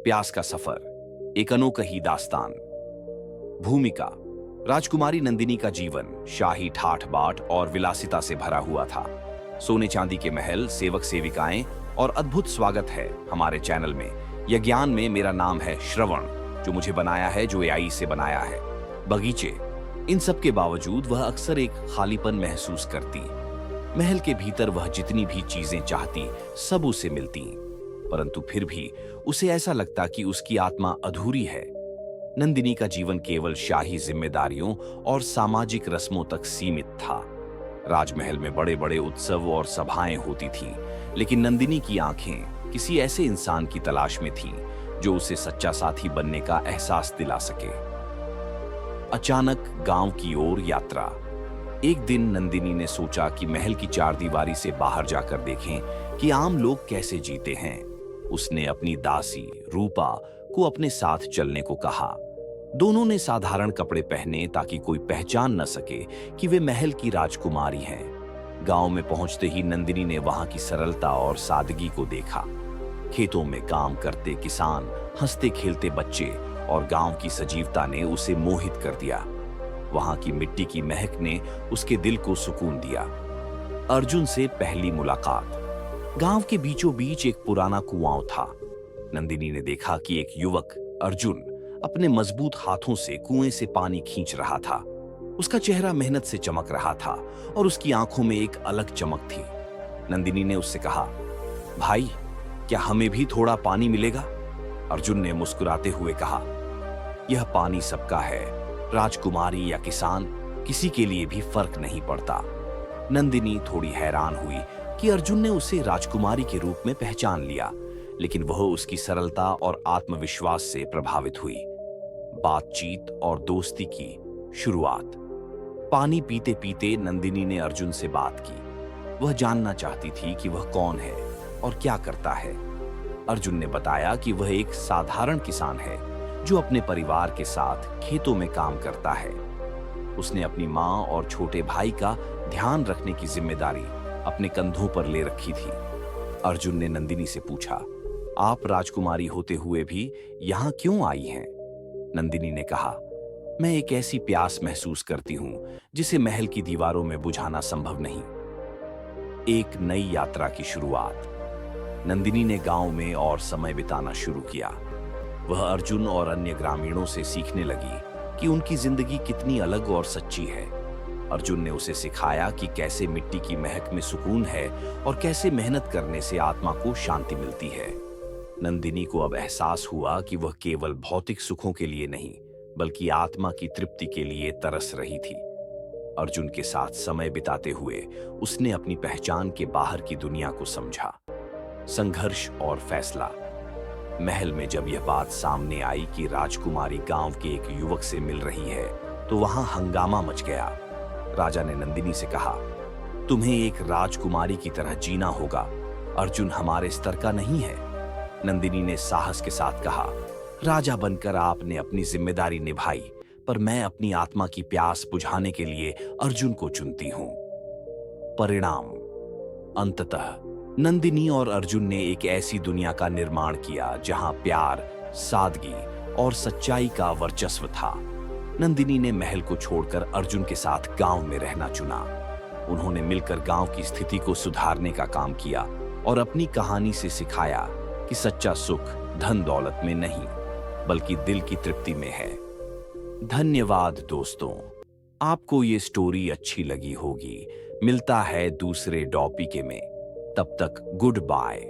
प्यास का सफर, एक अनोखा ही दास्तान। भूमिका: राजकुमारी नंदिनी का जीवन शाही ठाठ बाट और विलासिता से भरा हुआ था। सोने चांदी के महल, सेवक सेविकाएं और अद्भुत स्वागत है हमारे चैनल में। यज्ञान में मेरा नाम है श्रवण, जो मुझे बनाया है, जो एआई से बनाया है। बगीचे: इन सब के बावजूद वह अक्सर एक खालीपन महसूस करती। महल के भीतर वह जितनी भी चीजें चाहती सब उसे मिलती, परंतु फिर भी उसे ऐसा लगता कि उसकी आत्मा अधूरी है। नंदिनी का जीवन केवल शाही जिम्मेदारियों और सामाजिक रस्मों तक सीमित था। राजमहल में बड़े बड़े उत्सव और सभाएं होती थीं, लेकिन नंदिनी की आंखें किसी ऐसे इंसान की तलाश में थीं जो उसे सच्चा साथी बनने का एहसास दिला सके। अचानक गांव की ओर यात्रा। एक दिन नंदिनी ने सोचा कि महल की चारदीवारी से बाहर जाकर देखें कि आम लोग कैसे जीते हैं। उसने अपनी दासी रूपा को अपने साथ चलने को कहा। दोनों ने साधारण कपड़े पहने ताकि कोई पहचान न सके कि वे महल की राजकुमारी हैं। गांव में पहुंचते ही नंदिनी ने वहां की सरलता और सादगी को देखा। खेतों में काम करते किसान, हंसते खेलते बच्चे और गांव की सजीवता ने उसे मोहित कर दिया। वहां की मिट्टी की महक ने उसके दिल को सुकून दिया। अर्जुन से पहली मुलाकात। गांव के बीचों बीच एक पुराना कुआं था। नंदिनी ने देखा कि एक युवक अर्जुन अपने मजबूत हाथों से कुएं से पानी खींच रहा था। उसका चेहरा मेहनत से चमक रहा था और उसकी आंखों में एक अलग चमक थी। नंदिनी ने उससे कहा, भाई, क्या हमें भी थोड़ा पानी मिलेगा? अर्जुन ने मुस्कुराते हुए कहा, यह पानी सबका है, राजकुमारी या किसान, किसी के लिए भी फर्क नहीं पड़ता। नंदिनी थोड़ी हैरान हुई कि अर्जुन ने उसे राजकुमारी के रूप में पहचान लिया, लेकिन वह उसकी सरलता और आत्मविश्वास से प्रभावित हुई। बातचीत और दोस्ती की शुरुआत। पानी पीते पीते नंदिनी ने अर्जुन से बात की। वह जानना चाहती थी कि वह कौन है और क्या करता है। अर्जुन ने बताया कि वह एक साधारण किसान है जो अपने परिवार के साथ खेतों में काम करता है। उसने अपनी मां और छोटे भाई का ध्यान रखने की जिम्मेदारी अपने कंधों पर ले रखी थी। अर्जुन ने नंदिनी से पूछा, आप राजकुमारी होते हुए भी यहां क्यों आई हैं? नंदिनी ने कहा, मैं एक ऐसी प्यास महसूस करती हूं जिसे महल की दीवारों में बुझाना संभव नहीं। एक नई यात्रा की शुरुआत। नंदिनी ने गांव में और समय बिताना शुरू किया। वह अर्जुन और अन्य ग्रामीणों से सीखने लगी कि उनकी जिंदगी कितनी अलग और सच्ची है। अर्जुन ने उसे सिखाया कि कैसे मिट्टी की महक में सुकून है और कैसे मेहनत करने से आत्मा को शांति मिलती है। नंदिनी को अब एहसास हुआ कि वह केवल भौतिक सुखों के लिए नहीं, बल्कि आत्मा की तृप्ति के लिए तरस रही थी। अर्जुन के साथ समय बिताते हुए उसने अपनी पहचान के बाहर की दुनिया को समझा। संघर्ष और फैसला। महल में जब यह बात सामने आई कि राजकुमारी गांव के एक युवक से मिल रही है, तो वहां हंगामा मच गया। राजा ने नंदिनी से कहा, तुम्हें एक राजकुमारी की तरह जीना होगा। अर्जुन हमारे स्तर का नहीं है। नंदिनी ने साहस के साथ कहा, राजा बनकर आपने अपनी जिम्मेदारी निभाई, पर मैं अपनी आत्मा की प्यास बुझाने के लिए अर्जुन को चुनती हूं। परिणाम। अंततः नंदिनी और अर्जुन ने एक ऐसी दुनिया का निर्माण किया जहां प्यार, सादगी और सच्चाई का वर्चस्व था। नंदिनी ने महल को छोड़कर अर्जुन के साथ गांव में रहना चुना। उन्होंने मिलकर गांव की स्थिति को सुधारने का काम किया और अपनी कहानी से सिखाया कि सच्चा सुख धन दौलत में नहीं, बल्कि दिल की तृप्ति में है। धन्यवाद दोस्तों, आपको ये स्टोरी अच्छी लगी होगी। मिलता है दूसरे टॉपिक में, तब तक गुड बाय।